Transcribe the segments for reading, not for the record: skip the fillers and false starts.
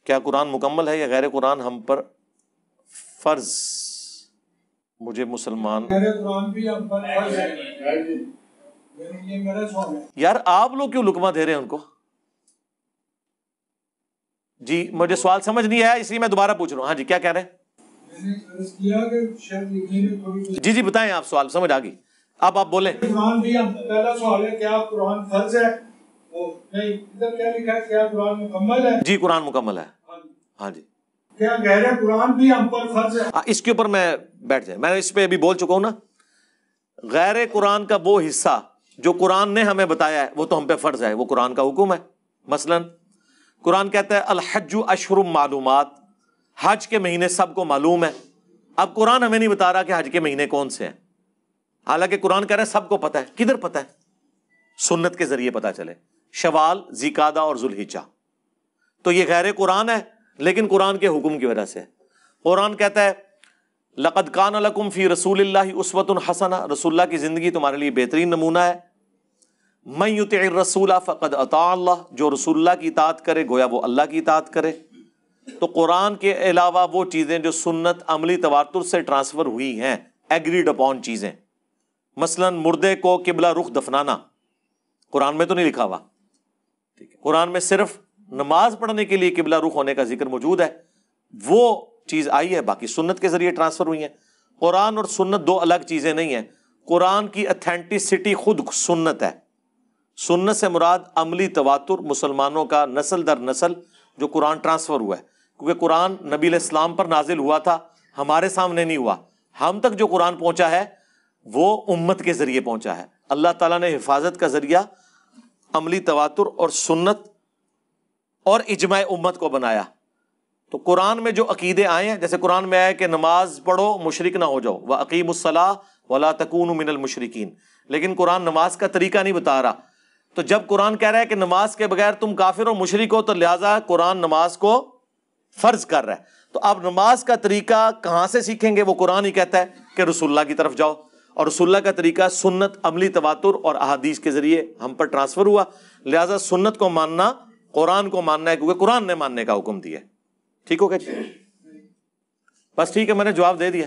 کیا قرآن مکمل ہے یا غیر قرآن ہم پر فرض؟ مجھے مسلمان غیر قرآن بھی ہم پر فرض ہے، یہ میرا سوال ہے۔ یار آپ لوگ کیوں لقمہ دے رہے ہیں ان کو؟ جی مجھے سوال سمجھ نہیں آیا، اس لیے میں دوبارہ پوچھ رہا ہوں۔ ہاں جی کیا کہہ رہے ہیں؟ میں نے عرض کیا کہ شاید لکھنے میں تھوڑی جی جی بتائیں، آپ سوال سمجھ آ گئی، اب آپ بولیں۔ قرآن بھی ہم پہلا سوال ہے کیا قرآن فرض ہے؟ نہیں، ادھر کیا لکھا ہے کیا قرآن مکمل ہے؟ جی قرآن مکمل ہے، ہاں جی۔ کیا غیر قرآن بھی ہم پر فرض ہے؟ اس کے اوپر میں بیٹھ جائیں، میں اس پہ ابھی بول چکا ہوں نا۔ غیر قرآن کا وہ حصہ جو قرآن نے ہمیں بتایا ہے وہ تو ہم پہ فرض ہے، وہ قرآن کا حکم ہے۔ مثلا قرآن کہتا ہے الحج اشہر معلومات، حج کے مہینے سب کو معلوم ہے۔ اب قرآن ہمیں نہیں بتا رہا کہ حج کے مہینے کون سے ہیں، حالانکہ قرآن کہہ رہا ہے سب کو پتہ ہے۔ کدھر پتہ ہے؟ سنت کے ذریعے پتہ چلے، شوال، ذیقعدہ اور ذوالحجہ۔ تو یہ غیر قرآن ہے لیکن قرآن کے حکم کی وجہ سے۔ قرآن کہتا ہے لقد کان لکم فی رسول اللہ اسوۃ حسنہ، رسول اللہ کی زندگی تمہارے لیے بہترین نمونہ ہے۔ من یطع الرسول فقد اطاع اللہ، جو رسول اللہ کی اطاعت کرے گویا وہ اللہ کی اطاعت کرے۔ تو قرآن کے علاوہ وہ چیزیں جو سنت عملی تواتر سے ٹرانسفر ہوئی ہیں، ایگریڈ اپون چیزیں، مثلا مردے کو قبلہ رخ دفنانا، قرآن میں تو نہیں لکھا ہوا، ٹھیک ہے، قرآن میں صرف نماز پڑھنے کے لیے قبلہ رخ ہونے کا ذکر موجود ہے، وہ چیز آئی ہے، باقی سنت کے ذریعے ٹرانسفر ہوئی ہیں۔ قرآن اور سنت دو الگ چیزیں نہیں ہیں، قرآن کی اتھینٹسٹی خود سنت ہے۔ سنت سے مراد عملی تواتر، مسلمانوں کا نسل در نسل جو قرآن ٹرانسفر ہوا ہے، کیونکہ قرآن نبی علیہ السلام پر نازل ہوا تھا، ہمارے سامنے نہیں ہوا۔ ہم تک جو قرآن پہنچا ہے وہ امت کے ذریعے پہنچا ہے۔ اللہ تعالیٰ نے حفاظت کا ذریعہ عملی تواتر اور سنت اور اجماع امت کو بنایا۔ تو قرآن میں جو عقیدے آئے ہیں، جیسے قرآن میں آئے کہ نماز پڑھو مشرک نہ ہو جاؤ، وَأَقِيمُوا الصَّلَاةَ وَلَا تَكُونُوا مِنَ الْمُشْرِكِينَ، لیکن قرآن نماز کا طریقہ نہیں بتا رہا۔ تو جب قرآن کہہ رہا ہے کہ نماز کے بغیر تم کافر اور مشرک ہو، تو لہٰذا قرآن نماز کو فرض کر رہا ہے۔ تو اب نماز کا طریقہ کہاں سے سیکھیں گے؟ وہ قرآن ہی کہتا ہے کہ رسول اللہ کی طرف جاؤ، اور رسول اللہ کا طریقہ سنت عملی تواتر اور احادیث کے ذریعے ہم پر ٹرانسفر ہوا، لہٰذا سنت کو ماننا قرآن کو ماننا ہے، کیونکہ قرآن نے ماننے کا حکم دیا۔ ٹھیک ہو گیا جی؟ بس ٹھیک ہے، میں نے جواب دے دیا۔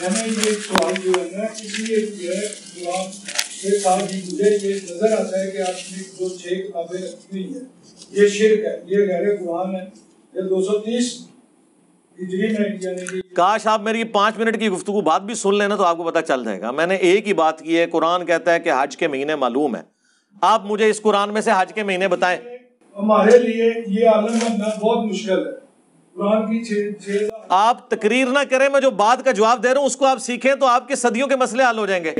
میں نے یہ سوال جو ہے نا اس لیے کیا ہے، قرآن کے ساتھ ہی مجھے یہ نظر آتا ہے کہ آپ نے جو 6 کتابیں رکھی ہوئی ہیں یہ شرک ہے، یہ غیر قرآن ہے، یہ 230 ہجری میں یعنی کہ کاش آپ میری 5 منٹ کی گفتگو بات بھی سن لینا تو آپ کو پتہ چل جائے گا۔ میں نے ایک ہی بات کی ہے، قرآن کہتا ہے کہ حج کے مہینے معلوم ہے، آپ مجھے اس قرآن میں سے حج کے مہینے بتائیں۔ ہمارے لیے یہ عالم بننا بہت مشکل ہے۔ قرآن کی 6 آپ تقریر نہ کریں، میں جو بات کا جواب دے رہا ہوں اس کو آپ سیکھیں تو آپ کے صدیوں کے مسئلے حل ہو جائیں گے۔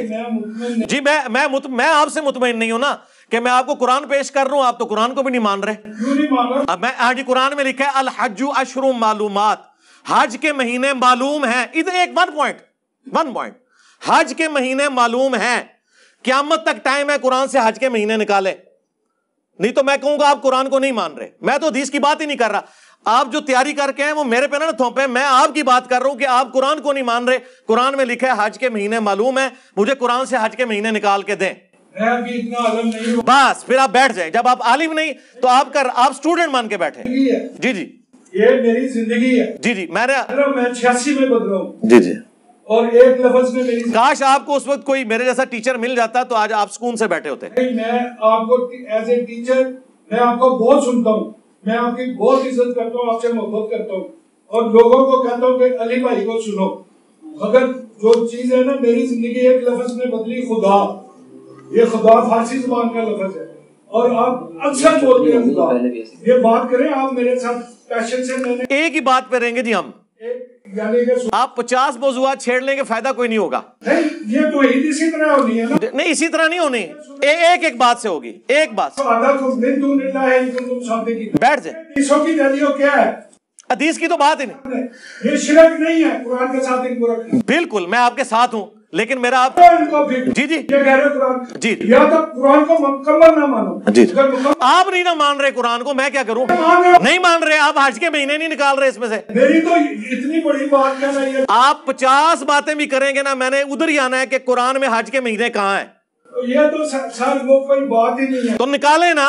جی میں آپ سے مطمئن نہیں ہوں نا کہ میں آپ کو قرآن پیش کر رہا ہوں، آپ تو قرآن کو بھی نہیں مان رہے۔ کیوں نہیں مان رہا؟ اب میں آج قرآن میں لکھا ہے الحج اشہر معلومات، حج کے مہینے معلوم ہیں۔ ادھر ایک ون پوائنٹ، حج کے مہینے معلوم ہیں، قیامت تک ٹائم ہے قرآن سے حج کے مہینے نکالے، نہیں تو میں کہوں گا آپ قرآن کو نہیں مان رہے۔ میں تو حدیث کی بات ہی نہیں کر رہا، آپ جو تیاری کر کے ہیں وہ میرے پہ نہ تھوپیں، میں آپ کی بات کر رہا ہوں کہ آپ قرآن کو نہیں مان رہے۔ قرآن میں لکھا ہے حج کے مہینے معلوم ہے، مجھے قرآن سے حج کے مہینے نکال کے دیں۔ میں ابھی اتنا عالم نہیں ہوں۔ بس پھر آپ بیٹھ جائیں، جب آپ عالم نہیں تو آپ اسٹوڈنٹ مان کے بیٹھیں۔ جی جی یہ میری زندگی ہے۔ جی جی میں 86 میں بدلا ہوں، جی جی اور ایک لفظ میں میری کاش آپ کو اس وقت کوئی میرے جیسا ٹیچر مل جاتا تو آج آپ سکون سے بیٹھے ہوتے۔ میں آپ کو ایز اے ٹیچر میں آپ کو بہت سنتا ہوں، میں آپ کی بہت عزت کرتا ہوں، آپ سے محبت کرتا ہوں، اور لوگوں کو کہتا ہوں کہ علی بھائی کو سنو، مگر جو چیز ہے نا میری زندگی ایک لفظ میں بدلی، خدا۔ یہ خدا فارسی زبان کا لفظ ہے اور آپ اکثر بولتے ہیں خدا۔ یہ بات کریں آپ میرے ساتھ پیشن سے، میں نے ایک ہی بات پہ رہیں گے جی ہم، یعنی کہ آپ 50 موضوعات چھیڑ لیں گے، فائدہ کوئی نہیں ہوگا۔ نہیں، یہ تو عید اسی طرح ہونی ہے نا، نہیں اسی طرح نہیں ہونی، ایک بات سے ہوگی، ایک بات سے۔ بیٹھ جائیں، حدیثوں کی دلیل کیا ہے؟ حدیث کی تو بات ہی نہیں، یہ شرک نہیں ہے، قرآن کے ساتھ ان کو رکھنا۔ بالکل میں آپ کے ساتھ ہوں، لیکن میرا آپ جی جی یہ کہہ رہے قرآن جی یا تو قرآن کو مکمل نہ مانو، جی آپ نہیں نہ مان رہے قرآن کو، میں کیا کروں؟ نہیں مان رہے آپ، حج کے مہینے نہیں نکال رہے اس میں سے۔ میری تو اتنی بڑی بات کیا نہیں ہے، آپ 50 باتیں بھی کریں گے نا، میں نے ادھر ہی آنا ہے کہ قرآن میں حج کے مہینے کہاں ہیں، یہ تو سر وہ کوئی بات ہی نہیں ہے۔ تو نکالیں نا۔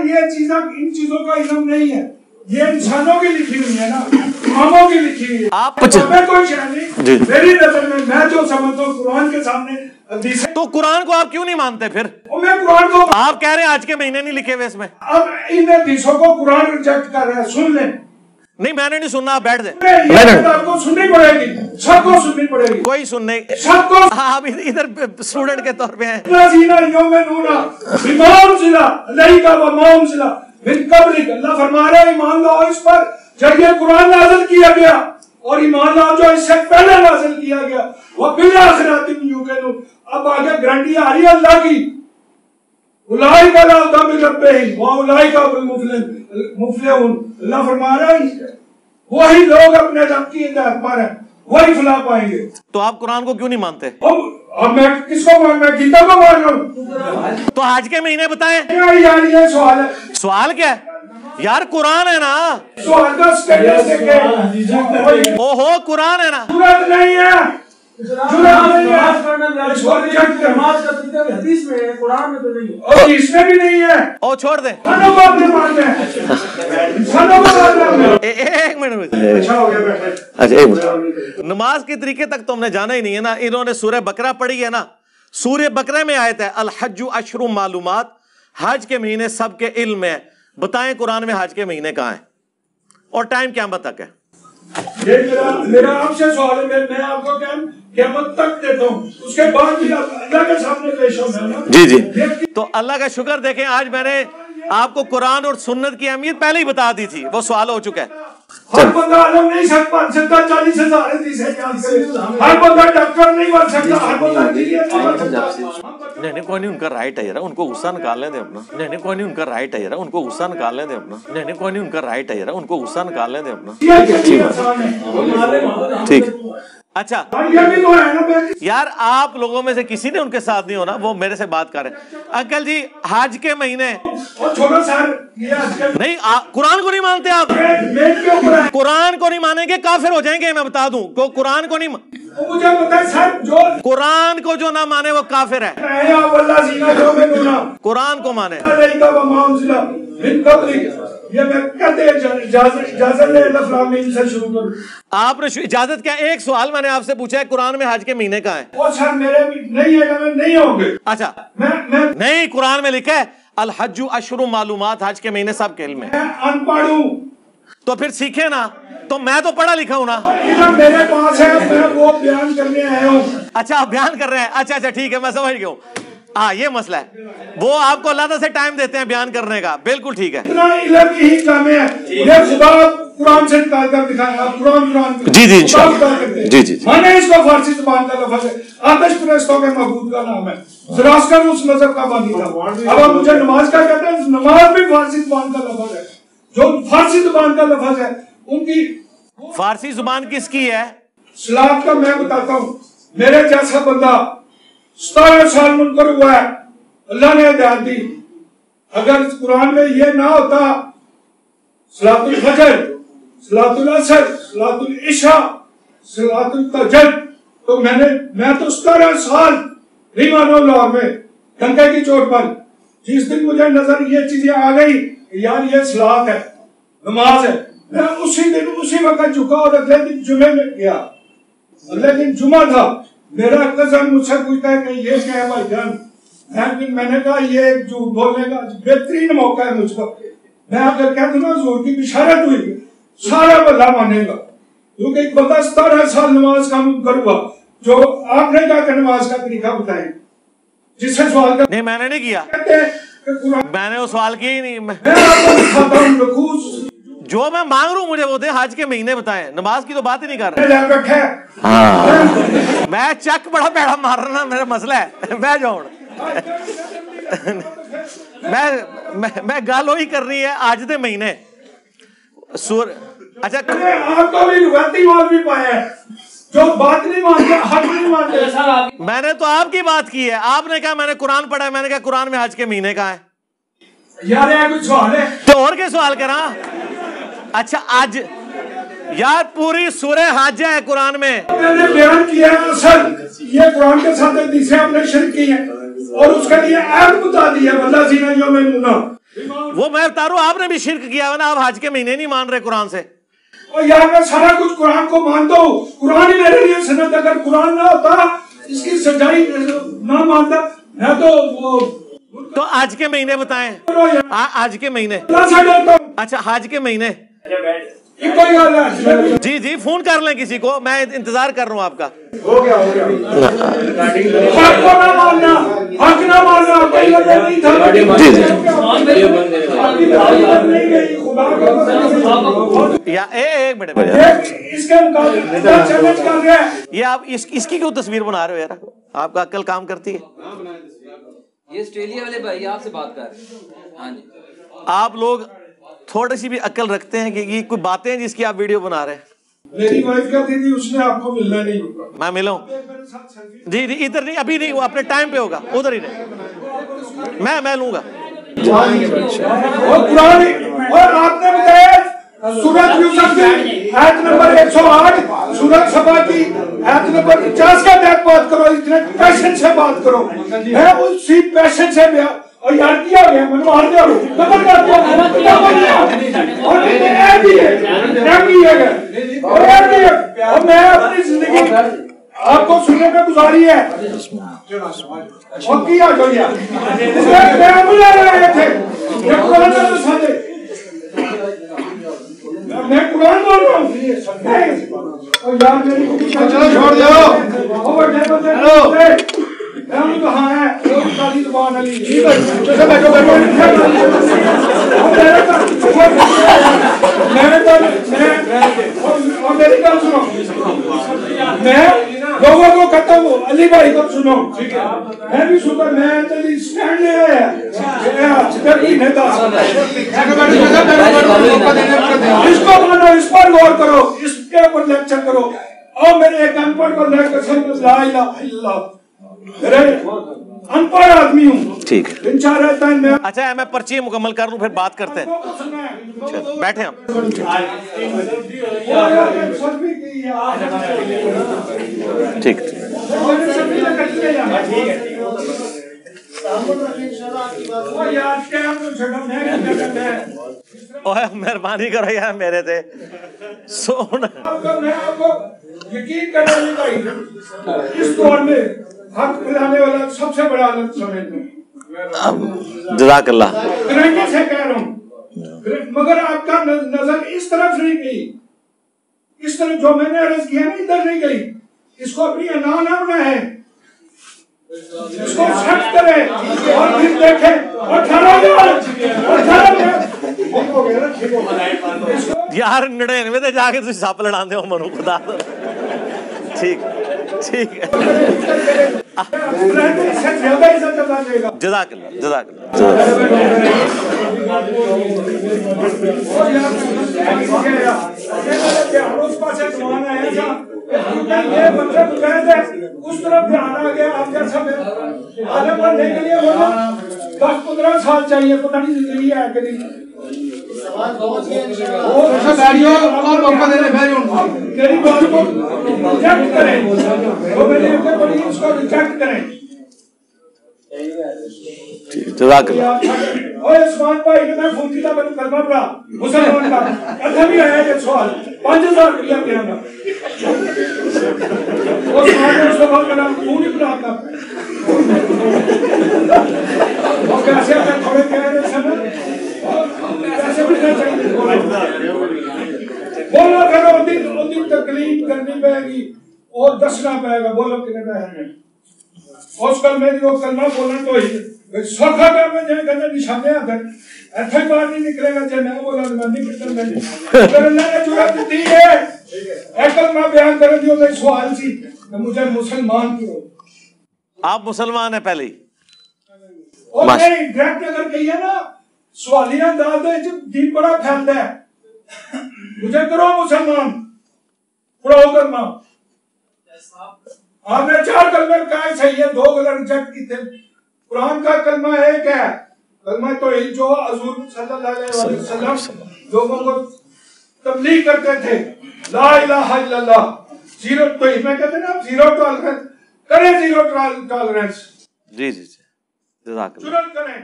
یہ چیزیں ان چیزوں کا علم نہیں ہے, یہ انسانوں کی لکھی ہوئی ہے نا, اماموں کی لکھی ہوئی ہے. آپ میں کوئی شے نہیں, میری نظر میں جو سمجھتا ہوں قرآن کے سامنے حدیث. تو قرآن کو آپ کیوں نہیں مانتے پھر؟ میں قرآن کو, آپ کہہ رہے ہیں آج کے مہینے نہیں لکھے ہوئے اس میں. اب ان حدیثوں کو قرآن ریجیکٹ کر رہے ہیں, سن لیں. نہیں میں نے نہیں سننا, آپ بیٹھ دیں. آپ کو سننی پڑے گی, سب کو سننی پڑے گی. کوئی سننے, سب کو. آپ ادھر اسٹوڈنٹ کے طور پہ ہیں. اللہ فرما رہا ہے ایمان لاؤ اس پر جب یہ قرآن نازل کیا گیا, اور ایمان لاؤ جو اس سے پہلے نازل کیا گیا. وَبِالْآخِرَةِ هُمْ يُوقِنُونَ. اب آگے گارنٹی آ رہی ہے اللہ کی. اولئک علی ھدی من ربہم واولئک هم المفلحون. اللہ فرما رہا ہے وہی لوگ اپنے رب کی ہدایت پر ہیں, وہی فلاح پائیں گے. تو آپ قرآن کو کیوں نہیں مانتے؟ اب میں کس کو مان, میں گیتا کو مان رہا ہوں. تو حج کے مہینے بتائیں. یار یہ سوال ہے. سوال کیا ہے یار؟ قرآن ہے نا. سوال کا سٹیٹس دیکھیں. اوہو قرآن ہے نا. ضرورت نہیں ہے, حدیث میں بھی نہیں ہے. او چھوڑ دیں, ایک منٹ. اچھا ایک منٹ, نماز کے طریقے تک تو ہم نے جانا ہی نہیں ہے نا. انہوں نے سورہ بقرہ پڑھی ہے نا, سورہ بقرہ میں آیت ہے الحج اشہر معلومات, حج کے مہینے سب کے علم میں. بتائیں قرآن میں حج کے مہینے کہاں ہیں اور ٹائم قیامت تک ہے؟ یہ میرا آپ سے سوال ہے, میں آپ کو قیامت تک دیتا ہوں, اس کے بعد بھی اللہ کے سامنے پیش ہونا ہے. جی جی, تو اللہ کا شکر دیکھیں آج میں نے آپ کو قرآن اور سنت کی اہمیت پہلے ہی بتا دی تھی, وہ سوال ہو چکا ہے. ہر بندہ عالم نہیں سکتا 40,000 حدیثیں یاد کرے, ہر بندہ ڈاکٹر نہیں بن سکتا, ہر بندہ انجینئر نہیں بن سکتا. نہیں کوئی نہیں, ان کا رائٹ ہے یار, ان کو غصہ نکالنے دیں اپنا. نہیں کوئی نہیں, ان کا رائٹ ہے یار, ان کو غصہ نکالنے دیں اپنا. نہیں کوئی نہیں, ان کا رائٹ ہے یار, ان کو غصہ نکالنے دیں اپنا. ٹھیک. اچھا یار آپ لوگوں میں سے کسی نے ان کے ساتھ نہیں ہونا, وہ میرے سے بات کر رہے ہیں. انکل جی حج کے مہینے نہیں, قرآن کو نہیں مانتے آپ؟ قرآن کو نہیں مانیں گے کافر ہو جائیں گے, میں بتا دوں. قرآن کو نہیں, قرآن کو جو نہ مانے وہ کافر ہے. قرآن کو مانے. آپ نے اجازت کیا؟ ایک سوال میں نے آپ سے پوچھا ہے قرآن میں حج کے مہینے کہاں ہیں؟ اچھا نہیں, قرآن میں لکھا ہے الحج اشہر معلومات, حج کے مہینے سب کے علم میں. ان پڑھ ہوں تو پھر سیکھے نا, تو میں تو پڑھا لکھا ہوں نا. میرے پاس ہے, میں وہ بیان کرنے آیا ہوں. اچھا آپ بیان کر رہے ہیں, اچھا ٹھیک ہے, میں سمجھ گیا ہوں. ہاں یہ مسئلہ ہے, وہ آپ کو اللہ تعالیٰ سے ٹائم دیتے ہیں بیان کرنے کا, بالکل ٹھیک ہے. اتنا علم ہی کام ہے, یہ خدا قرآن سے نکال کر دکھایا, قرآن جی انشاءاللہ. جی میں نے اس کو فارسی زبان کا لفظ ہے, آتش پرستوں کے معبود کا نام ہے. زراسکر اس مذہب کا بانی تھا. اب آپ مجھے نماز کا کہتے ہیں, نماز بھی فارسی زبان کا لفظ ہے. جو فارسی زبان کا لفظ ہے ان کی فارسی زبان کس کی ہے؟ سلاد کا میں بتاتا ہوں. میرے جیسا بندہ 17 سال منکر ہوا ہے, اللہ نے ہدایت دی. اگر قرآن میں یہ نہ ہوتا صلاۃ الفجر, صلاۃ العصر, صلاۃ العشاء, صلاۃ التہجد, تو میں تو 17 سال نہیں مانو لاہور میں گنگے کی چوٹ پر. جس دن مجھے نظر یہ چیزیں آ گئی یار یہ صلاۃ ہے, نماز ہے, میں اسی دن اسی وقت جھکا اور اگلے دن جمعے میں گیا. اگلے دن جمعہ تھا, میرا کزن مجھ سے پوچھتا ہے کہ یہ کیا ہے بھائی جان, میں نے کہا یہ جھوٹ بولنے کا بہترین موقع ہے مجھ کو. میں اگر کہہ دوں نا زور کی بشارت ہوئی, سارا بندہ مانے گا, کیونکہ ایک بندہ 17 سال نماز کا منکر ہوا. جو آپ نے کہا کہ نماز کا طریقہ بتائیں, جس سے سوال کر نہیں, میں نے نہیں کیا, میں نے وہ سوال کیا ہی نہیں. جو میں مانگ رہا ہوں مجھے وہ دے, حج کے مہینے بتائیں, نماز کی تو بات ہی نہیں کر رہے. میں چک بڑا پیڑا مار رہا, میرا مسئلہ ہے, میں جاؤں میں گل وہی کر رہی ہے آج دے مہینے سور. اچھا آپ کو بھی روایتی مول بھی پایا ہے جو بات نہیں مانتے, حق نہیں مانتے. میں نے تو آپ کی بات کی ہے, آپ نے کہا میں نے قرآن پڑھا ہے, میں نے کہا قرآن میں حج کے مہینے کہاں ہے. یار یہ کوئی سوال ہے تو اور کیا سوال کرا. اچھا آج یار پوری سورہ حاجہ ہے قرآن میں. میں نے بیان کیا اصل یہ قرآن کے ساتھ حدیثیں آپ نے شرک کی ہیں اور اس کے لیے عیب بتا دیا واللہ زینہ یومنا. وہ میں بتا رہا ہوں آپ نے بھی شرک کیا ہے نا. آپ حج کے مہینے نہیں مان رہے قرآن سے. اور یار میں سارا کچھ قرآن کو مانتا ہوں. قرآن ہی میرے لیے سند. اگر قرآن نہ ہوتا اس کی سچائی نہ مانتا میں تو آج کے مہینے بتائیں. آج کے مہینے اچھا حج کے مہینے جی جی فون کر لیں کسی کو. میں انتظار کر رہا ہوں آپ کا. ایک منٹ یہ آپ اس کی کیوں تصویر بنا رہے ہو یار؟ آپ کا عقل کام کرتی ہے؟ یہ آسٹریلیا والے بھائی آپ سے بات کر رہے ہیں. ہاں جی آپ لوگ تھوڑی سی بھی عقل رکھتے ہیں کہ یہ کوئی باتیں ہیں جس کی آپ ویڈیو بنا رہے ہیں؟ میری وائف کہتی تھی اس نے آپ کو ملنا نہیں ہوگا. میں ملوں جی جی ادھر نہیں ابھی نہیں. وہ اپنے ٹائم پہ ہوگا ادھر ہی نہیں. میں لوں گا. اور قرآن اور آپ نے بتایا سورۃ یوسف کی آیت نمبر 108 سورۃ سبا کی آیت نمبر 50 کا تحت بات کرو. اتنے پیشن سے بات کرو. میں اسی پیشن سے اور یار کیا ہو گیا میں مار دیا قبر کر دیا اور میں اپنی زندگی آپ کو سننے میں گزاری ہے. اور کیا جو میں بلا رہے تھے میں قرآن بول رہا ہوں. یار میری چھوڑ دو کہاں ہے زبان علی میری بات سنو. میں لوگوں کو کہتا ہوں علی بھائی کو سنو. میں بھی سنتا میں اسٹینڈ لے آیا اس کو مانو اس پر غور کرو اس کے اوپر لیکچر کرو. اور میرے ایک ان پڑھ کو لے کر لا الہ الا اللہ ان پڑھ آدمی ہوں. ٹھیک ہے ان چار رہتا ہے میں. اچھا میں پرچی مکمل کر لوں پھر بات کرتے ہیں. بیٹھے ہم ٹھیک. مہربانی کرو یار میرے تھے سونا. یقین کرنے بھائی اس دور میں حق ملانے والا سب سے بڑا عالم سمجھتے ہیں. جزاک اللہ. گرنٹی سے کہہ رہا ہوں مگر آپ کا نظر اس طرف نہیں گئی. اس طرح جو میں نے عرض کیا نا ادھر نہیں گئی. اس کو اپنی انا نہ بنائے اس کو سچ کرے اور پھر دیکھے اور یار 99 تے جا کے تسی سپ لڑا دے ہو منو خدا. ٹھیک ٹھیک ہے جزاک اللہ جزاک اس طرف دھیان آ گیا. آپ جیسا عالم بننے کے لیے 10-15 سال چاہیے. پتہ نہیں زندگی ہے کہ نہیں. میری بات کو ریجیکٹ کریں وہ میں نے بڑی اس کو ریجیکٹ کریں. جزاک اللہ. اور عثمان بھائی نے میں فون کیا میں نے کلمہ پڑھا مسلمان کا ایسا بھی آیا یہ سوال 5000 روپیہ دیا گا. عثمان نے اس کو بات کرا فون ہی پڑھا تھا اور کیسے اگر تھوڑے کہہ رہے سن کیسے بڑھنا چاہیے بولو کرو دن تکلیف کرنی پڑے گی اور دسنا پڑے گا. بولو کتنے پیسے ہیں اس کلمے کی وہ کلمہ بولنا تو ہی سوکھا کام ہے جنہیں کہتے نشانے آتے ایسا ہی بات نہیں نکلے گا جنہیں میں بولا میں نہیں کتر میں اگر اللہ نے جرات دی ہے ایک کلمہ بیان کر دیو میں سوال سی کہ مجھے مسلمان کرو. آپ مسلمان ہیں پہلے ہی اور نہیں ڈائریکٹ اگر کہیے نا سوالیہ انداز ہے دین بڑا پھیلتا ہے مجھے کرو مسلمان پڑھو کرنا. آپ نے 4 کلمے کہا صحیح ہے 2 غلط ریجیکٹ کیتے. قرآن کا کلمہ ایک ہے کلمہ توحید جو حضور صلی اللہ علیہ وسلم لوگوں کو تبلیغ کرتے تھے لا الہ الا اللہ، زیرو تو میں کہتے ہیں نا زیرو ٹالرنس کریں، زیرو ٹالرنس. جی جی جی جزاک اللہ. جرات کریں.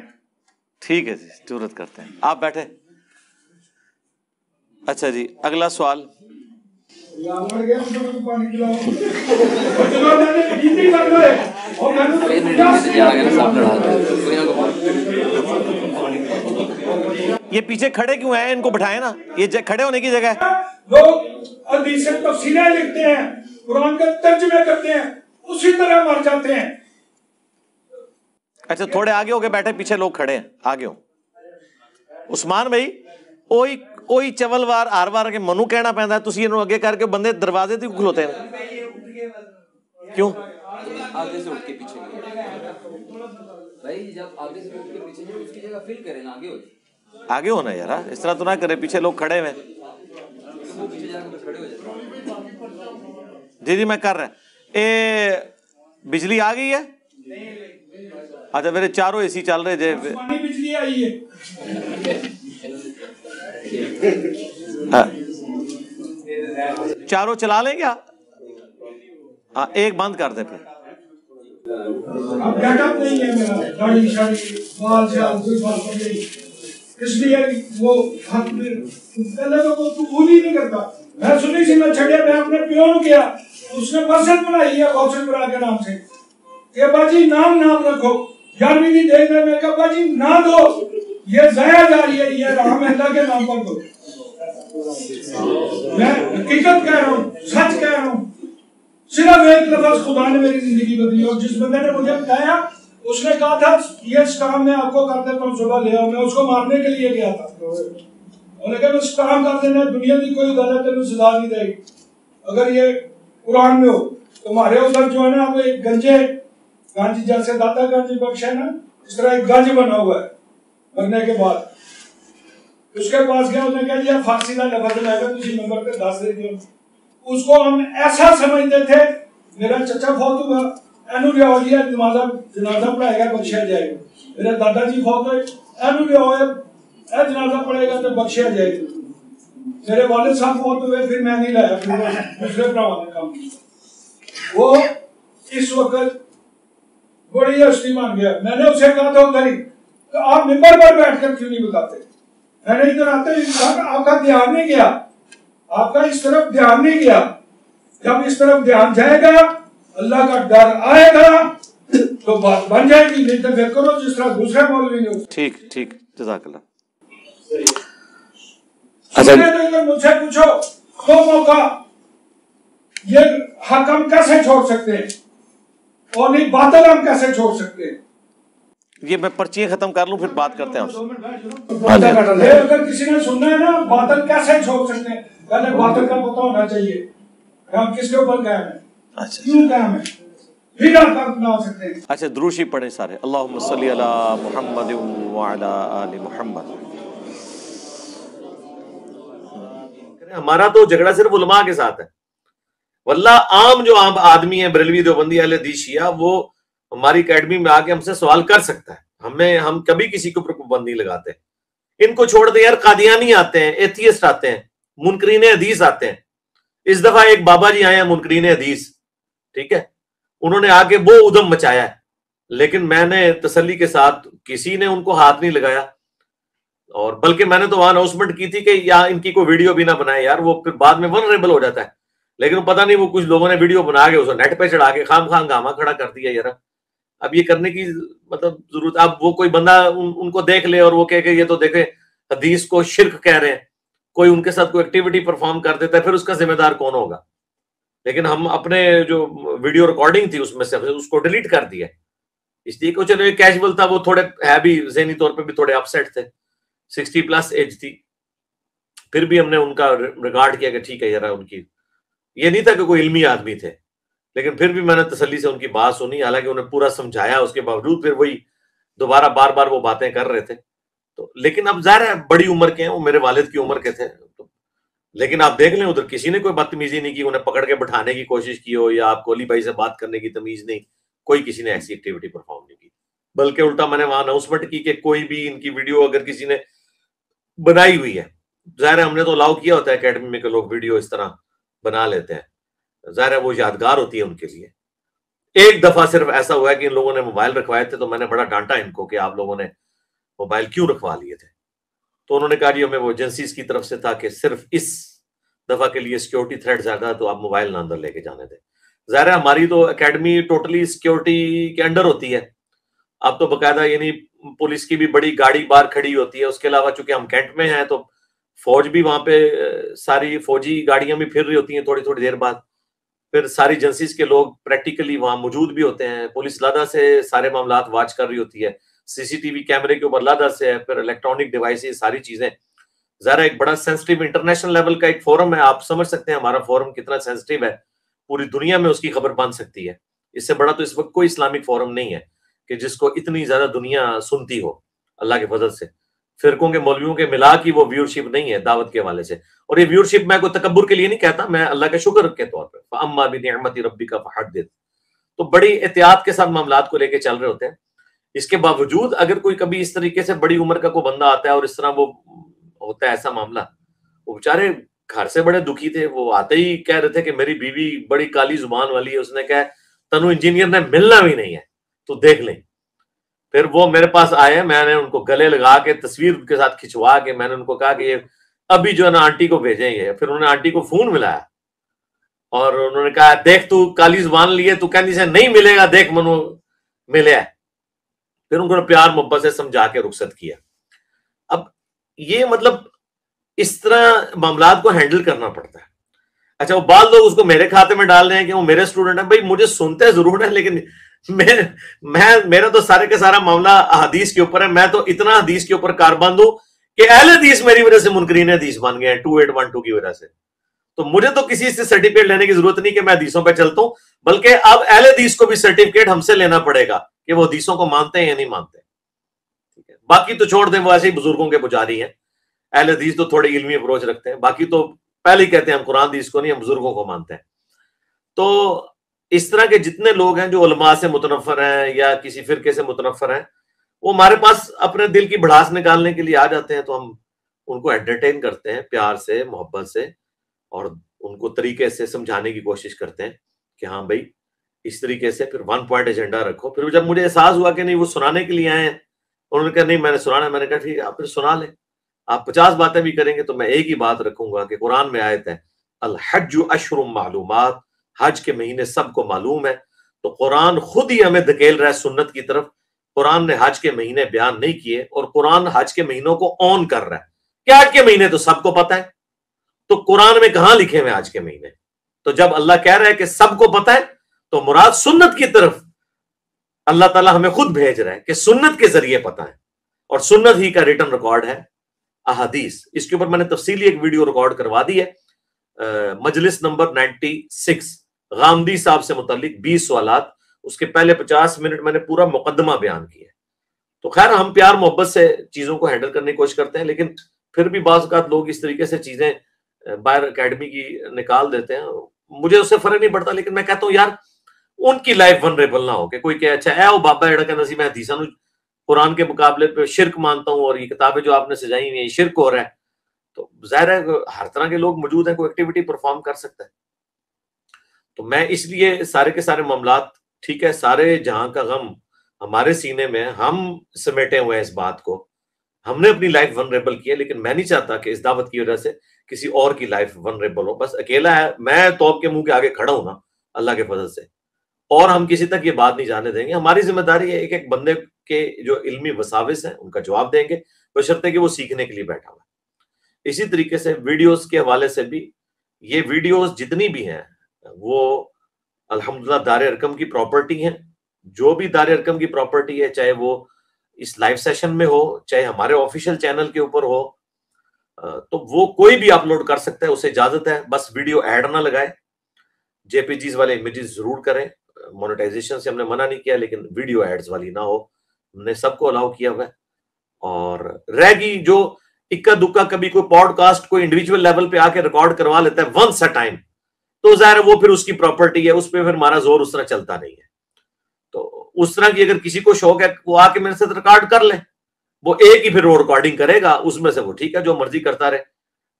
ٹھیک ہے جی ضرورت کرتے ہیں. آپ بیٹھے. اچھا جی اگلا سوال. یہ پیچھے کھڑے کیوں ہیں؟ ان کو بٹھائیں نا، یہ کھڑے ہونے کی جگہ ہے. لوگ حدیث تفسیریں لکھتے ہیں، قرآن کا ترجمے کرتے ہیں، اسی طرح مر جاتے ہیں. اچھا تھوڑے آگے ہو کے بیٹھے، پیچھے لوگ کھڑے ہیں، آگے ہو. عثمان بھائی اوہی چول وار ہر وار کے منو کہنا پیندا ہے، تسی انہوں اگے کر کے بندے دروازے تے کھلوتے ہیں کیوں؟ آگے سے اٹھ کے پیچھے بھائی، جب آگے سے اٹھ کے پیچھے جائے اس کی جگہ فل کریں، آگے ہو جائے. آگے ہونا یار، اس طرح تو نہ کرے، پیچھے لوگ کھڑے ہوئے. پیچھے جا کے کھڑے ہو جاتے. جی جی میں کر رہا. بجلی آ گئی ہے؟ اچھا میرے چاروں اے سی چل رہے جے. بجلی آئی ہے. چاروں چلا لیں کیا؟ ہاں ایک بند کر دیں پھر. اب گیٹ اپ نہیں ہے میرا، داڑھی شاڑھی بال شال کوئی بات نہیں، اس لیے وہ حق میں پہلے تو قبول ہی نہیں کرتا. میں سنی سی میں چھڑیا، میں اپنے پیو نو کیا، اس نے مسجد بنائی ہے غوث برا کے نام سے کہ باجی نام رکھو. 11ویں کی دیکھنے میں کہا باجی نہ دو، یہ ضائع جا رہی ہے، یہ رام اللہ کے نام پر دو. میں حقیقت کہہ رہا ہوں، سچ کہہ رہا ہوں. صرف ایک لفظ خدا نے میری زندگی بدلی، اور جس بندے نے مجھے بتایا اس نے کہا تھا یہ کام میں آپ کو کر دیتا ہوں، صبح لے آؤ. میں اس کو مارنے کے لیے گیا تھا، انہوں نے کہا اس کام کر دینا، دنیا کی کوئی غلط تمہیں سزا نہیں دے گی اگر یہ قرآن میں ہو. تمہارے ادھر جو ہے نا وہ ایک گنج جیسے داتا گنج بخش ہے نا، اس طرح ایک گنج بنا ہوا ہے مرنے کے بعد. اس کے پاس گیا، انہوں نے کہا یہ فارسی کا لفظ لے کر تسی نمبر پہ 10 دے دیو. اس کو ہم ایسا سمجھتے تھے میرا چچا فوت ہوا، اینو لیا جی جنازہ پڑھائے گا بخشیا جائے گا. میرے دادا جی فوت ہوئے، اینو لیا جنازہ پڑھے گا تو بخشیا جائے گا. میرے والد صاحب فوت ہوئے، پھر میں نہیں لایا، پھر دوسرے بھراؤں نے کام کیا. وہ اس وقت بڑی ہستی مان گیا. میں نے اسے کہا تھا ادھر ہی کہ آپ ممبر پر بیٹھ کر کیوں نہیں بتاتے. میں نے ادھر آتے آپ کا دھیان نہیں گیا، آپ کا اس طرف دھیان نہیں گیا. جب اس طرف دھیان جائے گا، اللہ کا ڈر آئے گا تو بات بن جائے گی. نہیں تو پھر کرو جس طرح دوسرے مولوی نے. ٹھیک جزاک اللہ. اچھا مجھ سے پوچھو دو موقع یہ حق ہم کیسے چھوڑ سکتے ہیں اور نہیں باطل ہم کیسے چھوڑ سکتے ہیں؟ یہ میں پرچیاں ختم کر لوں پھر بات کرتے ہیں آپ سے. اگر کسی نے سننا ہے نا باطل کیسے چھوڑ سکتے ہیں، پہلے باطل کا پتہ ہونا چاہیے ہم کس کے اوپر قائم ہیں، کیوں قائم ہیں، پھر آپ بنا سکتے ہیں. اچھا درود شریف پڑھیں سارے. اللہم صلی علی محمد وعلی آل محمد. ہمارا تو جھگڑا صرف علماء کے ساتھ ہے، واللہ عام جو عام آدمی ہے بریلوی دیوبندی اہل حدیث شیعہ وہ ہماری اکیڈمی میں آ کے ہم سے سوال کر سکتا ہے. ہم کبھی کسی کے اوپر پابند نہیں لگاتے. ان کو چھوڑ دیں یار، قادیانی آتے ہیں، ایتھیسٹ آتے ہیں، منکرین حدیث آتے ہیں. اس دفعہ ایک بابا جی آئے ہیں منکرین حدیث، ٹھیک ہے، انہوں نے آ کے وہ ادھم مچایا ہے، لیکن میں نے تسلی کے ساتھ کسی نے ان کو ہاتھ نہیں لگایا. اور بلکہ میں نے تو وہاں اناؤنسمنٹ کی تھی کہ یا ان کی کوئی ویڈیو بھی نہ بنائے یار، وہ پھر بعد میں ولنریبل ہو جاتا ہے. لیکن پتہ نہیں وہ کچھ لوگوں نے ویڈیو بنا کے اسے نیٹ پہ چڑھا کے خام ہنگامہ کھڑا کر دیا. یار اب یہ کرنے کی مطلب ضرورت، اب وہ کوئی بندہ ان کو دیکھ لے اور وہ کہے کہ یہ تو دیکھیں حدیث کو شرک کہہ رہے ہیں، کوئی ان کے ساتھ کوئی ایکٹیویٹی پرفارم کر دیتا ہے، پھر اس کا ذمہ دار کون ہوگا؟ لیکن ہم اپنے جو ویڈیو ریکارڈنگ تھی اس میں سے اس کو ڈیلیٹ کر دیا، اس لیے کہ چلو یہ کیجول تھا، وہ تھوڑے ہے بھی ذہنی طور پہ بھی تھوڑے اپ سیٹ تھے، 60+ ایج تھی. پھر بھی ہم نے ان کا ریکارڈ کیا کہ ٹھیک ہے یار، ان کی یہ نہیں تھا کہ کوئی علمی آدمی تھے، لیکن پھر بھی میں نے تسلی سے ان کی بات سنی، حالانکہ انہیں پورا سمجھایا، اس کے باوجود پھر وہی دوبارہ بار بار وہ باتیں کر رہے تھے. تو لیکن اب ظاہر ہے بڑی عمر کے ہیں، وہ میرے والد کی عمر کے تھے. لیکن آپ دیکھ لیں ادھر کسی نے کوئی بدتمیزی نہیں کی، انہیں پکڑ کے بٹھانے کی کوشش کی ہو، یا آپ کو علی بھائی سے بات کرنے کی تمیز نہیں، کوئی کسی نے ایسی ایکٹیویٹی پرفارم نہیں کی. بلکہ الٹا میں نے وہاں اناؤنسمنٹ کی کہ کوئی بھی ان کی ویڈیو اگر کسی نے بنائی ہوئی ہے ظاہر ہے ہم نے تو الاؤ کیا ہوتا ہے اکیڈمی میں کہ لوگ ویڈیو اس طرح بنا لیتے ہیں، ظاہر ہے وہ یادگار ہوتی ہے ان کے لیے. ایک دفعہ صرف ایسا ہوا ہے کہ ان لوگوں نے موبائل رکھوائے تھے، تو میں نے بڑا ڈانٹا ان کو کہ آپ لوگوں نے موبائل کیوں رکھوا لیے تھے. تو انہوں نے کہا جی ہمیں وہ ایجنسیز کی طرف سے تھا کہ صرف اس دفعہ کے لیے سیکیورٹی تھریٹ زیادہ ہے تو آپ موبائل نہ اندر لے کے جانے دیں. ظاہر ہے ہماری تو اکیڈمی ٹوٹلی سیکیورٹی کے انڈر ہوتی ہے. اب تو باقاعدہ یعنی پولیس کی بھی بڑی گاڑی باہر کھڑی ہوتی ہے. اس کے علاوہ چونکہ ہم کینٹ میں ہیں تو فوج بھی وہاں پہ ساری فوجی گاڑیاں بھی پھر رہی ہوتی ہیں تھوڑی تھوڑی دیر بعد. پھر ساری ایجنسیز کے لوگ پریکٹیکلی وہاں موجود بھی ہوتے ہیں. پولیس لادہ سے سارے معاملات واچ کر رہی ہوتی ہے. سی سی ٹی وی کیمرے کے اوپر لادہ سے ہے. پھر الیکٹرانک ڈیوائسز ساری چیزیں. ظاہر ایک بڑا سینسٹیو انٹرنیشنل لیول کا ایک فورم ہے. آپ سمجھ سکتے ہیں ہمارا فورم کتنا سینسٹیو ہے. پوری دنیا میں اس کی خبر بن سکتی ہے. اس سے بڑا تو اس وقت کوئی اسلامک فورم نہیں ہے کہ جس کو اتنی زیادہ دنیا سنتی ہو اللہ کے فضل سے. فرقوں کے مولویوں کے ملا کی وہ ویورشپ نہیں ہے دعوت کے حوالے سے. اور یہ ویورشپ میں کوئی تکبر کے لیے نہیں کہتا، میں اللہ کے شکر کے طور پہ فاما بنعمت ربک فحدث. تو بڑی احتیاط کے ساتھ معاملات کو لے کے چل رہے ہوتے ہیں. اس کے باوجود اگر کوئی کبھی اس طریقے سے بڑی عمر کا کوئی بندہ آتا ہے اور اس طرح وہ ہوتا ہے ایسا معاملہ، وہ بیچارے گھر سے بڑے دکھی تھے. وہ آتے ہی کہہ رہے تھے کہ میری بیوی بڑی کالی زبان والی ہے، اس نے کہا تنو انجینئر نے ملنا بھی نہیں ہے تو دیکھ لیں. پھر وہ میرے پاس آئے، میں نے ان کو گلے لگا کے تصویر کے ساتھ کھنچوا کے میں نے ان کو کہا کہ یہ ابھی جو ہے نا آنٹی کو بھیجیں گے. پھر انہوں نے آنٹی کو فون ملایا اور انہوں نے کہا دیکھ تو کالی زبان لیے تو کہنی سے نہیں ملے گا، دیکھ منو ملے ہے. پھر ان کو پیار محبت سے سمجھا کے رخصت کیا. اب یہ مطلب اس طرح معاملات کو ہینڈل کرنا پڑتا ہے. اچھا وہ بعض لوگ اس کو میرے کھاتے میں ڈال رہے ہیں کہ وہ میرے اسٹوڈنٹ ہیں. بھائی مجھے سنتے ضرور ہیں لیکن میرا تو سارے کا سارا معاملہ حدیث کے اوپر ہے. میں تو اتنا حدیث کے اوپر کاربند ہوں کہ اہل حدیث میری وجہ سے منکرین حدیث بن گئے ہیں 2812 کی وجہ سے. تو مجھے تو کسی سے سرٹیفکیٹ لینے کی ضرورت نہیں کہ میں حدیثوں پہ چلتا ہوں، بلکہ اب اہل حدیث کو بھی سرٹیفکیٹ ہم سے لینا پڑے گا کہ وہ حدیثوں کو مانتے ہیں یا نہیں مانتے. باقی تو چھوڑ دیں، وہ ایسے ہی بزرگوں کے پجاری ہیں. اہل حدیث تو تھوڑی علمی اپروچ رکھتے ہیں، باقی تو پہلے ہی کہتے ہیں ہم قرآن حدیث کو نہیں، ہم بزرگوں کو مانتے ہیں. تو اس طرح کے جتنے لوگ ہیں جو علماء سے متنفر ہیں یا کسی فرقے سے متنفر ہیں، وہ ہمارے پاس اپنے دل کی بھڑاس نکالنے کے لیے آ جاتے ہیں. تو ہم ان کو انٹرٹین کرتے ہیں پیار سے محبت سے اور ان کو طریقے سے سمجھانے کی کوشش کرتے ہیں کہ ہاں بھائی اس طریقے سے پھر 1 پوائنٹ ایجنڈا رکھو. پھر جب مجھے احساس ہوا کہ نہیں وہ سنانے کے لیے آئے ہیں، انہوں نے کہا نہیں میں نے سنانا ہے، میں نے کہا ٹھیک ہے آپ پھر سنا لیں. آپ 50 باتیں بھی کریں گے تو میں ایک ہی بات رکھوں گا کہ قرآن میں آیت ہے الحج اشہر معلومات، حج کے مہینے سب کو معلوم ہے. تو قرآن خود ہی ہمیں دھکیل رہا ہے سنت کی طرف. قرآن نے حج کے مہینے بیان نہیں کیے اور قرآن حج کے مہینوں کو آن کر رہا ہے کہ حج کے مہینے تو سب کو پتہ ہے. تو قرآن میں کہاں لکھے ہوئے حج کے مہینے؟ تو جب اللہ کہہ رہا ہے کہ سب کو پتہ ہے تو مراد سنت کی طرف اللہ تعالیٰ ہمیں خود بھیج رہا ہے کہ سنت کے ذریعے پتہ ہے. اور سنت ہی کا ریٹن ریکارڈ ہے احادیث. اس کے اوپر میں نے تفصیلی ایک ویڈیو ریکارڈ کروا دی ہے، مجلس نمبر 96 غامدی صاحب سے متعلق 20 سوالات. اس کے پہلے 50 منٹ میں نے پورا مقدمہ بیان کیا. تو خیر ہم پیار محبت سے چیزوں کو ہینڈل کرنے کی کوشش کرتے ہیں، لیکن پھر بھی بعض اوقات لوگ اس طریقے سے چیزیں باہر اکیڈمی کی نکال دیتے ہیں. مجھے اس سے فرق نہیں پڑتا، لیکن میں کہتا ہوں یار ان کی لائف ونریبل نہ ہو کہ کوئی کہ اچھا اے او بابا جڑا کہنا سی میں حدیثاں نو قرآن کے مقابلے پہ شرک مانتا ہوں اور یہ کتابیں جو آپ نے سجائی ہوئی ہیں یہ شرک ہو رہا ہے. تو ظاہر ہے ہر طرح کے لوگ موجود ہیں، کوئی ایکٹیویٹی پرفارم کر سکتا ہے. تو میں اس لیے سارے کے سارے معاملات ٹھیک ہے، سارے جہاں کا غم ہمارے سینے میں، ہم سمیٹے ہوئے ہیں اس بات کو، ہم نے اپنی لائف ونریبل کی ہے. لیکن میں نہیں چاہتا کہ اس دعوت کی وجہ سے کسی اور کی لائف ونریبل ہو. بس اکیلا ہے میں توپ کے منہ کے آگے کھڑا ہوں نا اللہ کے فضل سے، اور ہم کسی تک یہ بات نہیں جانے دیں گے. ہماری ذمہ داری ہے ایک ایک بندے کے جو علمی وساوس ہیں ان کا جواب دیں گے، بشرطے کہ وہ سیکھنے کے لیے بیٹھا ہوا ہے. اسی طریقے سے ویڈیوز کے حوالے سے بھی یہ ویڈیوز جتنی بھی ہیں وہ الحمدللہ دار ارقم کی پراپرٹی ہیں. جو بھی دار ارقم کی پراپرٹی ہے، چاہے وہ اس لائیو سیشن میں ہو چاہے ہمارے آفیشیل چینل کے اوپر ہو، تو وہ کوئی بھی اپلوڈ کر سکتا ہے، اسے اجازت ہے. بس ویڈیو ایڈ نہ لگائے، جے پی جیز والے امیجز ضرور کریں. مونیٹائزیشن سے ہم نے منع نہیں کیا، لیکن ویڈیو ایڈز والی نہ ہو. ہم نے سب کو الاؤ کیا ہوا ہے. اور رہ گئی جو اکا دکا کبھی کوئی پوڈ کاسٹ کوئی انڈیویجول لیول پہ آ کے ریکارڈ کروا لیتا ہے ونس اے ٹائم، تو ظاہر ہے وہ پھر اس کی پراپرٹی ہے، اس پہ پھر ہمارا زور اس طرح چلتا نہیں ہے. تو اس طرح کی اگر کسی کو شوق ہے وہ آ کے میرے ساتھ ریکارڈ کر لیں. وہ ایک ہی پھر وہ ریکارڈنگ کرے گا، اس میں سے وہ ٹھیک ہے جو مرضی کرتا رہے.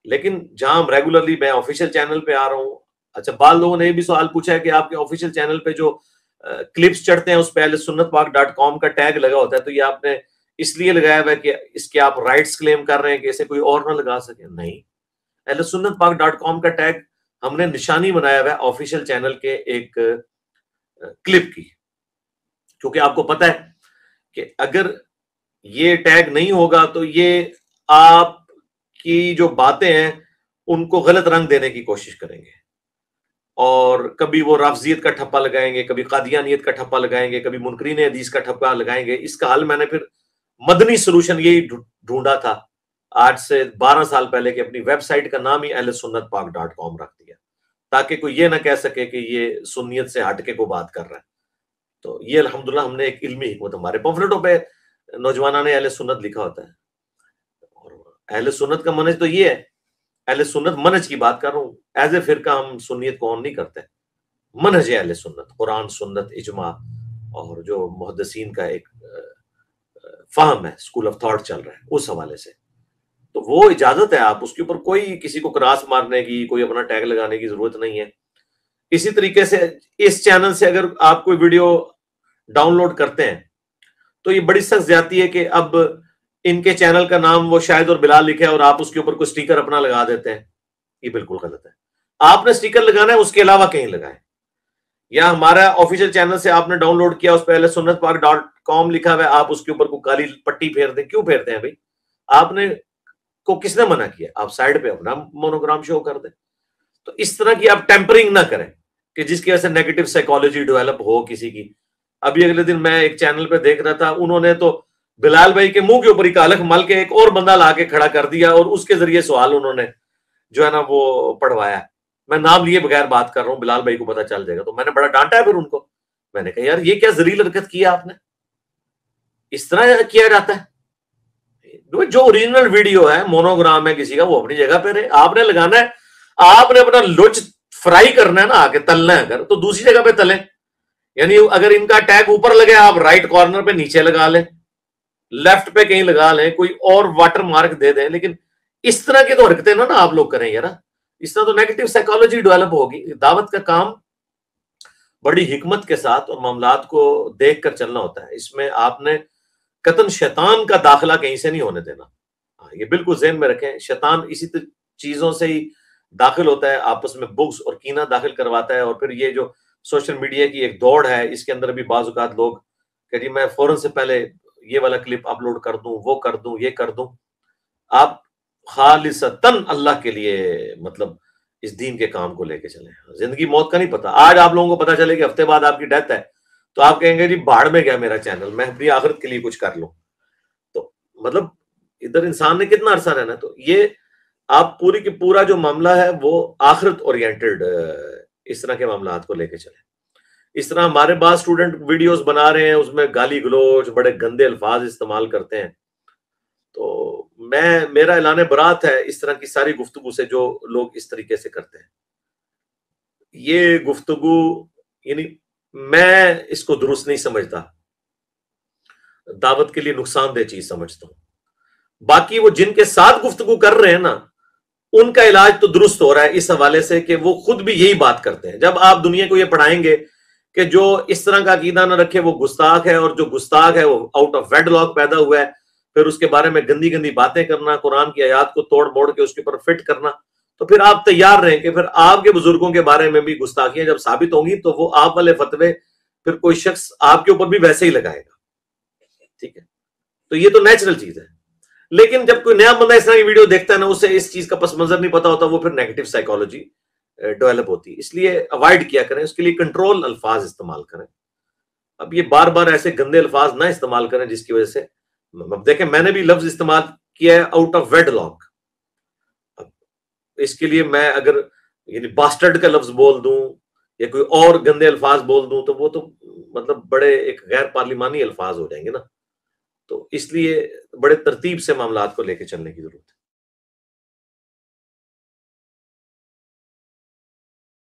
لیکن جہاں ریگولرلی میں آفیشیل چینل پہ آ رہا ہوں. اچھا بعض لوگوں نے یہ بھی سوال پوچھا ہے کہ آپ کے آفیشیل چینل پہ جو کلپس چڑھتے ہیں اس پہ ahlsunnatpak.com کا ٹیگ لگا ہوتا ہے, تو یہ آپ نے اس لیے لگایا ہوا ہے کہ اس کے آپ رائٹس کلیم کر رہے ہیں کہ اسے کوئی اور نہ لگا سکے؟ نہیں, ahlsunnatpak.com کا ٹیگ ہم نے نشانی بنایا ہوا ہے آفیشیل چینل کے ایک کلپ کی, کیونکہ آپ کو پتا ہے کہ اگر یہ ٹیگ نہیں ہوگا تو یہ آپ کی جو باتیں ہیں ان کو غلط رنگ دینے کی کوشش کریں گے, اور کبھی وہ رافضیت کا ٹھپا لگائیں گے, کبھی قادیانیت کا ٹھپا لگائیں گے, کبھی منکرین حدیث کا ٹھپا لگائیں گے. اس کا حل میں نے پھر مدنی سلوشن یہی ڈھونڈا تھا آج سے 12 سال پہلے کہ اپنی ویب سائٹ کا نام ہی ahlsunnatpak.com رکھ دیا, تاکہ کوئی یہ نہ کہہ سکے کہ یہ سنیت سے ہٹ کے کو بات کر رہا ہے. تو یہ الحمدللہ ہم نے ایک علمی حکمت, ہمارے پمفلٹوں پہ نوجوانوں نے اہل سنت لکھا ہوتا ہے, اور اہل سنت کا منہج تو یہ ہے. اہل سنت منہج کی بات کر رہا ہوں, ایز اے فرقہ ہم سنیت کو آن نہیں کرتے. منہج اہل سنت قرآن سنت اجماع اور جو محدثین کا ایک فہم ہے, اسکول آف تھاٹ چل رہا ہے, اس حوالے سے تو وہ اجازت ہے. آپ اس کے اوپر کوئی کسی کو کراس مارنے کی, کوئی اپنا ٹیگ لگانے کی ضرورت نہیں ہے. اسی طریقے سے اس چینل سے اگر آپ کوئی ویڈیو ڈاؤن لوڈ کرتے ہیں تو یہ بڑی سخت زیادتی ہے کہ اب ان کے چینل کا نام وہ شاہد اور بلال لکھے اور آپ اس کے اوپر کوئی سٹیکر اپنا لگا دیتے ہیں. یہ بالکل غلط ہے. آپ نے سٹیکر لگانا ہے, اس کے علاوہ کہیں لگائیں. یا ہمارا آفیشیل چینل سے آپ نے ڈاؤن لوڈ کیا, اس پہ ahlsunnatpak.com لکھا ہوا ہے, آپ اس کے اوپر کوئی کالی پٹی پھیر دیں. کیوں پھیرتے ہیں بھائی؟ آپ نے کو کس نے منع کیا؟ آپ سائڈ پہ اپنا مونوگرام شو کر دیں. تو اس طرح کی آپ ٹیمپرنگ نہ کریں کہ جس کی وجہ سے نیگیٹو سائیکالوجی ڈیولپ ہو کسی کی. ابھی اگلے دن میں ایک چینل پہ دیکھ رہا تھا, انہوں نے تو بلال بھائی کے منہ کے اوپر ہی کالک مل کے ایک اور بندہ لا کے کھڑا کر دیا, اور اس کے ذریعے سوال انہوں نے جو ہے نا وہ پڑھوایا. میں نام لیے بغیر بات کر رہا ہوں, بلال بھائی کو پتا چل جائے گا. تو میں نے بڑا ڈانٹا ہے پھر ان کو. میں نے کہا یار یہ کیا ذلیل حرکت کیا آپ نے, اس طرح کیا جاتا ہے؟ جو اوریجنل ویڈیو ہے, مونوگرام ہے کسی کا, وہ اپنی جگہ پہ رہے. آپ نے لگانا ہے, آپ نے اپنا لچ فرائی کرنا ہے نا, آ کے تلنا ہے اگر, تو دوسری جگہ پہ تلیں. یعنی اگر ان کا ٹیگ اوپر لگے, آپ رائٹ کارنر پہ نیچے لگا لیں, لیفٹ پہ کہیں لگا لیں, کوئی اور واٹر مارک دے دیں. لیکن اس طرح کی تو حرکتیں نا آپ لوگ کریں یار, اس طرح تو نیگیٹو سائیکالوجی ڈیولپ ہوگی. دعوت کا کام بڑی حکمت کے ساتھ اور معاملات کو دیکھ کر چلنا ہوتا ہے. اس میں آپ نے قطن شیطان کا داخلہ کہیں سے نہیں ہونے دینا. یہ بالکل ذہن میں رکھیں, شیطان اسی چیزوں سے ہی داخل ہوتا ہے, آپس میں بغض اور کینہ داخل کرواتا ہے. اور پھر یہ جو سوشل میڈیا کی ایک دوڑ ہے, اس کے اندر بھی بعض اوقات لوگ کہ جی میں فوراً سے پہلے یہ والا کلپ اپلوڈ کر دوں, وہ کر دوں, یہ کر دوں. آپ خالصتاً اللہ کے لیے مطلب اس دین کے کام کو لے کے چلیں. زندگی موت کا نہیں پتا. آج آپ لوگوں کو پتا چلے کہ ہفتے بعد آپ کی ڈیتھ ہے, تو آپ کہیں گے جی بھاڑ میں گیا میرا چینل, میں اپنی آخرت کے لیے کچھ کر لوں. تو مطلب ادھر انسان نے کتنا عرصہ رہنا. تو یہ آپ پوری کی پورا جو معاملہ ہے وہ آخرت اورینٹڈ اس طرح کے معاملات کو لے کے چلیں. اس طرح ہمارے بعض اسٹوڈنٹ ویڈیوز بنا رہے ہیں, اس میں گالی گلوچ, بڑے گندے الفاظ استعمال کرتے ہیں. تو میرا اعلان برات ہے اس طرح کی ساری گفتگو سے جو لوگ اس طریقے سے کرتے ہیں. یہ گفتگو یعنی میں اس کو درست نہیں سمجھتا, دعوت کے لیے نقصان دہ چیز سمجھتا ہوں. باقی وہ جن کے ساتھ گفتگو کر رہے ہیں نا, ان کا علاج تو درست ہو رہا ہے اس حوالے سے کہ وہ خود بھی یہی بات کرتے ہیں. جب آپ دنیا کو یہ پڑھائیں گے کہ جو اس طرح کا عقیدہ نہ رکھے وہ گستاخ ہے, اور جو گستاخ ہے وہ آؤٹ آف ویڈ لاک پیدا ہوا ہے, پھر اس کے بارے میں گندی گندی باتیں کرنا, قرآن کی آیات کو توڑ موڑ کے اس کے اوپر فٹ کرنا, تو پھر آپ تیار رہیں کہ پھر آپ کے بزرگوں کے بارے میں بھی گستاخیاں جب ثابت ہوں گی تو وہ آپ والے فتوے پھر کوئی شخص آپ کے اوپر بھی ویسے ہی لگائے گا. ٹھیک ہے, تو یہ تو نیچرل چیز ہے. لیکن جب کوئی نیا بندہ اس طرح کی ویڈیو دیکھتا ہے نا, اسے اس چیز کا پس منظر نہیں پتا ہوتا, وہ پھر نیگیٹو سائیکالوجی ڈیولپ ہوتی. اس لیے اوائڈ کیا کریں, اس کے لیے کنٹرول الفاظ استعمال کریں. اب یہ بار بار ایسے گندے الفاظ نہ استعمال کریں جس کی وجہ سے, اب دیکھیں میں نے بھی لفظ استعمال کیا ہے آؤٹ آف ویڈ لاک. اس کے لیے میں اگر یعنی باسٹرڈ کا لفظ بول دوں یا کوئی اور گندے الفاظ بول دوں تو وہ تو مطلب بڑے ایک غیر پارلیمانی الفاظ ہو جائیں گے نا. تو اس لیے بڑے ترتیب سے معاملات کو لے کے چلنے کی ضرورت ہے.